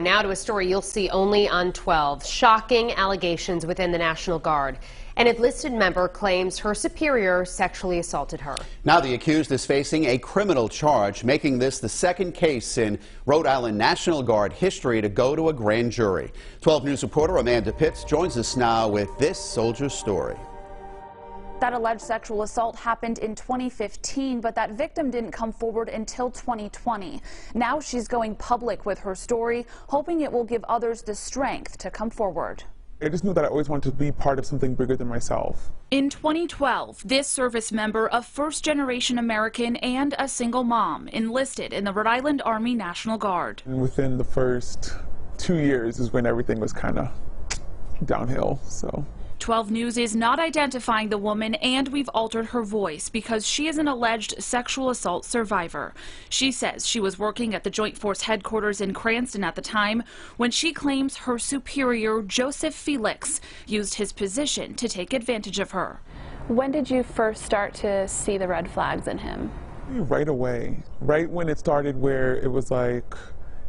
Now to a story you'll see only on 12. Shocking allegations within the National Guard. An enlisted member claims her superior sexually assaulted her. Now the accused is facing a criminal charge, making this the second case in Rhode Island National Guard history to go to a grand jury. 12 News reporter Amanda Pitts joins us now with this soldier's story. That alleged sexual assault happened in 2015, but that victim didn't come forward until 2020. Now she's going public with her story, hoping it will give others the strength to come forward. I just knew that I always wanted to be part of something bigger than myself. In 2012, this service member, a first-generation American and a single mom, enlisted in the Rhode Island Army National Guard. And within the first 2 years is when everything was kind of downhill. 12 News is not identifying the woman, and we've altered her voice because she is an alleged sexual assault survivor. She says she was working at the Joint Force headquarters in Cranston at the time when she claims her superior, Joseph Felix, used his position to take advantage of her. When did you first start to see the red flags in him? Right away. Right when it started, where it was like,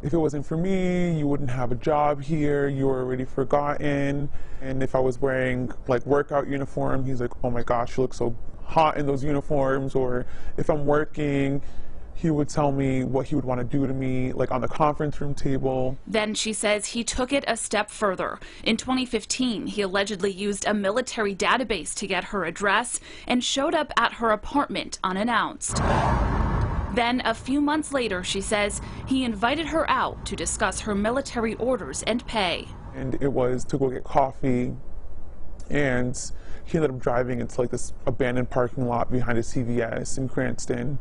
if it wasn't for me, you wouldn't have a job here, you were already forgotten. And if I was wearing like workout uniform, he's like, oh my gosh, you look so hot in those uniforms. Or if I'm working, he would tell me what he would want to do to me, like on the conference room table. Then she says he took it a step further. In 2015, he allegedly used a military database to get her address and showed up at her apartment unannounced. Then, a few months later, she says, he invited her out to discuss her military orders and pay. And it was to go get coffee, and he ended up driving into like this abandoned parking lot behind a CVS in Cranston,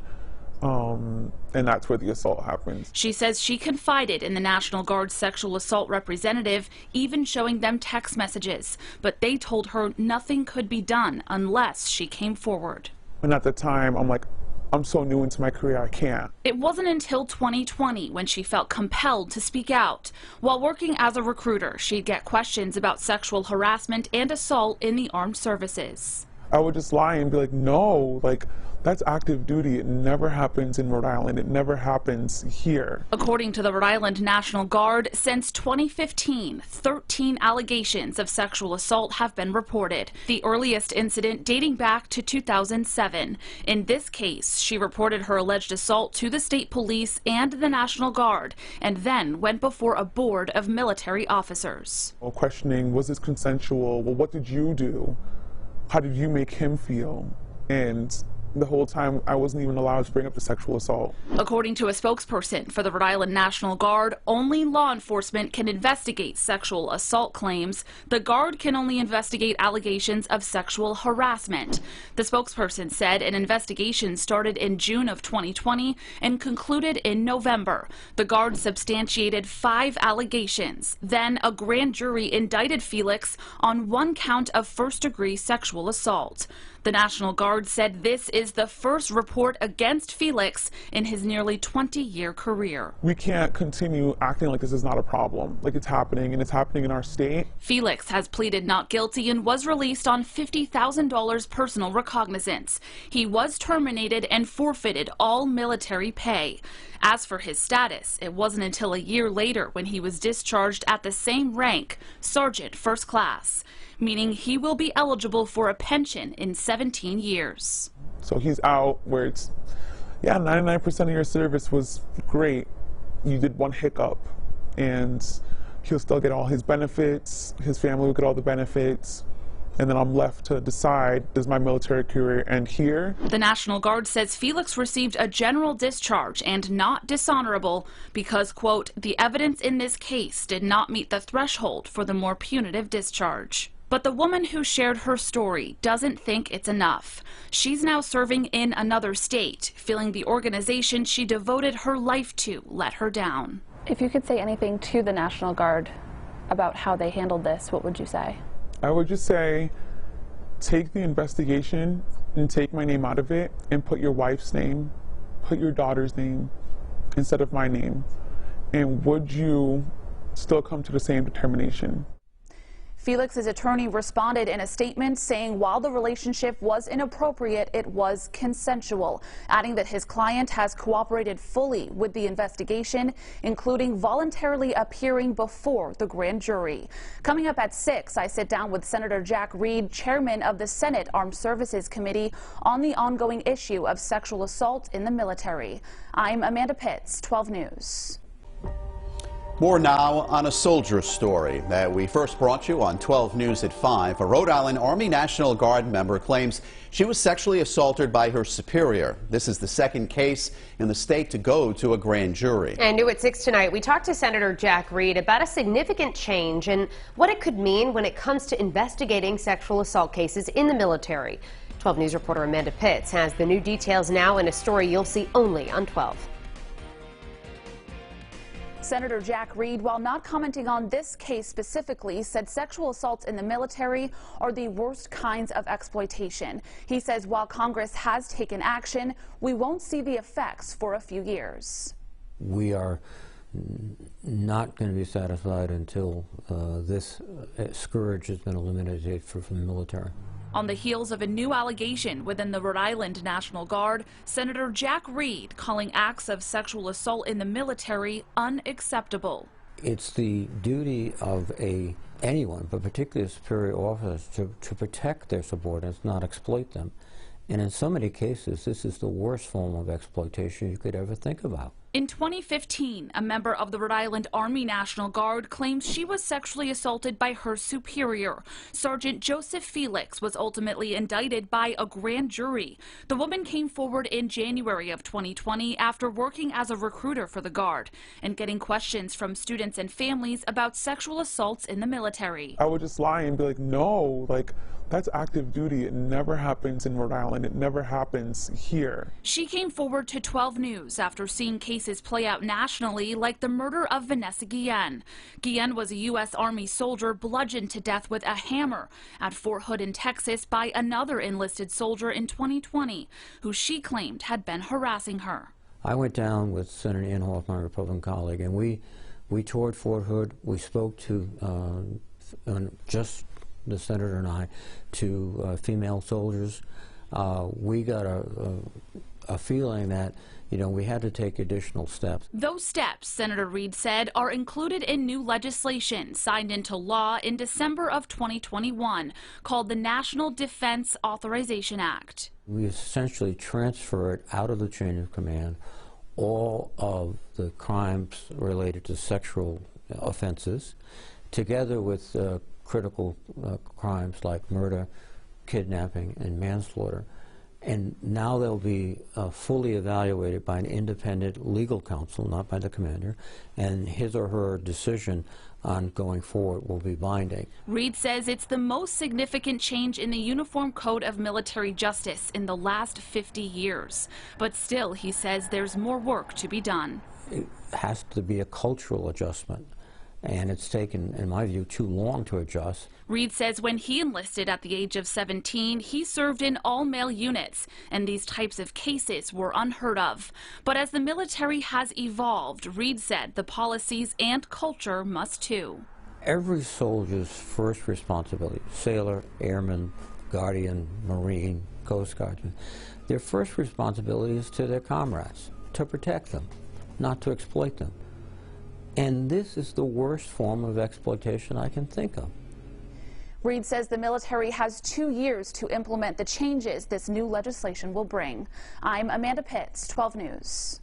and that's where the assault happened. She says she confided in the National Guard's sexual assault representative, even showing them text messages, but they told her nothing could be done unless she came forward. And at the time, I'm like, I'm so new into my career, I can't. It wasn't until 2020 when she felt compelled to speak out. While working as a recruiter, she'd get questions about sexual harassment and assault in the armed services. I would just lie and be like, no, like, that's active duty. It never happens in Rhode Island. It never happens here. According to the Rhode Island National Guard, since 2015, 13 allegations of sexual assault have been reported, the earliest incident dating back to 2007. In this case, she reported her alleged assault to the state police and the National Guard, and then went before a board of military officers. Well, questioning, was this consensual? Well, what did you do? How did you make him feel? And the whole time, I wasn't even allowed to bring up the sexual assault. According to a spokesperson for the Rhode Island National Guard, only law enforcement can investigate sexual assault claims. The Guard can only investigate allegations of sexual harassment. The spokesperson said an investigation started in June of 2020 and concluded in November. The Guard substantiated 5 allegations. Then a grand jury indicted Felix on 1 count of first-degree sexual assault. The National Guard said this is the first report against Felix in his nearly 20-year career. We can't continue acting like this is not a problem. Like, it's happening, and it's happening in our state. Felix has pleaded not guilty and was released on $50,000 personal recognizance. He was terminated and forfeited all military pay. As for his status, it wasn't until a year later when he was discharged at the same rank, Sergeant First Class, meaning he will be eligible for a pension in 17 years. So he's out where it's, yeah, 99% of your service was great. You did one hiccup, and he'll still get all his benefits, his family will get all the benefits, and then I'm left to decide, does my military career end here? The National Guard says Felix received a general discharge and not dishonorable because, quote, the evidence in this case did not meet the threshold for the more punitive discharge. But the woman who shared her story doesn't think it's enough. She's now serving in another state, feeling the organization she devoted her life to let her down. If you could say anything to the National Guard about how they handled this, what would you say? I would just say, take the investigation and take my name out of it and put your wife's name, put your daughter's name instead of my name. And would you still come to the same determination? Felix's attorney responded in a statement saying while the relationship was inappropriate, it was consensual, adding that his client has cooperated fully with the investigation, including voluntarily appearing before the grand jury. Coming up at 6, I sit down with Senator Jack Reed, chairman of the Senate Armed Services Committee, on the ongoing issue of sexual assault in the military. I'm Amanda Pitts, 12 News. More now on a soldier story that we first brought you on 12 News at 5. A Rhode Island Army National Guard member claims she was sexually assaulted by her superior. This is the second case in the state to go to a grand jury. And new at 6 tonight, we talked to Senator Jack Reed about a significant change and what it could mean when it comes to investigating sexual assault cases in the military. 12 News reporter Amanda Pitts has the new details now in a story you'll see only on 12. Senator Jack Reed, while not commenting on this case specifically, said sexual assaults in the military are the worst kinds of exploitation. He says while Congress has taken action, we won't see the effects for a few years. We are not going to be satisfied until this scourge has been eliminated from the military. On the heels of a new allegation within the Rhode Island National Guard, Senator Jack Reed calling acts of sexual assault in the military unacceptable. It's the duty of anyone, but particularly a superior officer, to protect their subordinates, not exploit them. And in so many cases, this is the worst form of exploitation you could ever think about. In 2015, a member of the Rhode Island Army National Guard claims she was sexually assaulted by her superior. Sergeant Joseph Felix was ultimately indicted by a grand jury. The woman came forward in January of 2020 after working as a recruiter for the Guard and getting questions from students and families about sexual assaults in the military. I would just lie and be like, no, that's active duty. It never happens in Rhode Island. It never happens here. She came forward to 12 News after seeing cases play out nationally, like the murder of Vanessa Guillen. Guillen was a U.S. Army soldier bludgeoned to death with a hammer at Fort Hood in Texas by another enlisted soldier in 2020, who she claimed had been harassing her. I went down with Senator Inhofe, my Republican colleague, and we toured Fort Hood. We spoke to just the senator and I, to female soldiers. We got a feeling that, we had to take additional steps. Those steps, Senator Reed said, are included in new legislation signed into law in December of 2021 called the National Defense Authorization Act. We essentially transferred out of the chain of command all of the crimes related to sexual offenses, together with critical crimes like murder, kidnapping, and manslaughter. And now they'll be fully evaluated by an independent legal counsel, not by the commander, and his or her decision on going forward will be binding. Reed says it's the most significant change in the Uniform Code of Military Justice in the last 50 years. But still, he says there's more work to be done. It has to be a cultural adjustment. And it's taken, in my view, too long to adjust. Reed says when he enlisted at the age of 17, he served in all-male units, and these types of cases were unheard of. But as the military has evolved, Reed said the policies and culture must too. Every soldier's first responsibility, sailor, airman, guardian, Marine, Coast Guardsman, their first responsibility is to their comrades, to protect them, not to exploit them. And this is the worst form of exploitation I can think of. Reed says the military has 2 years to implement the changes this new legislation will bring. I'm Amanda Pitts, 12 News.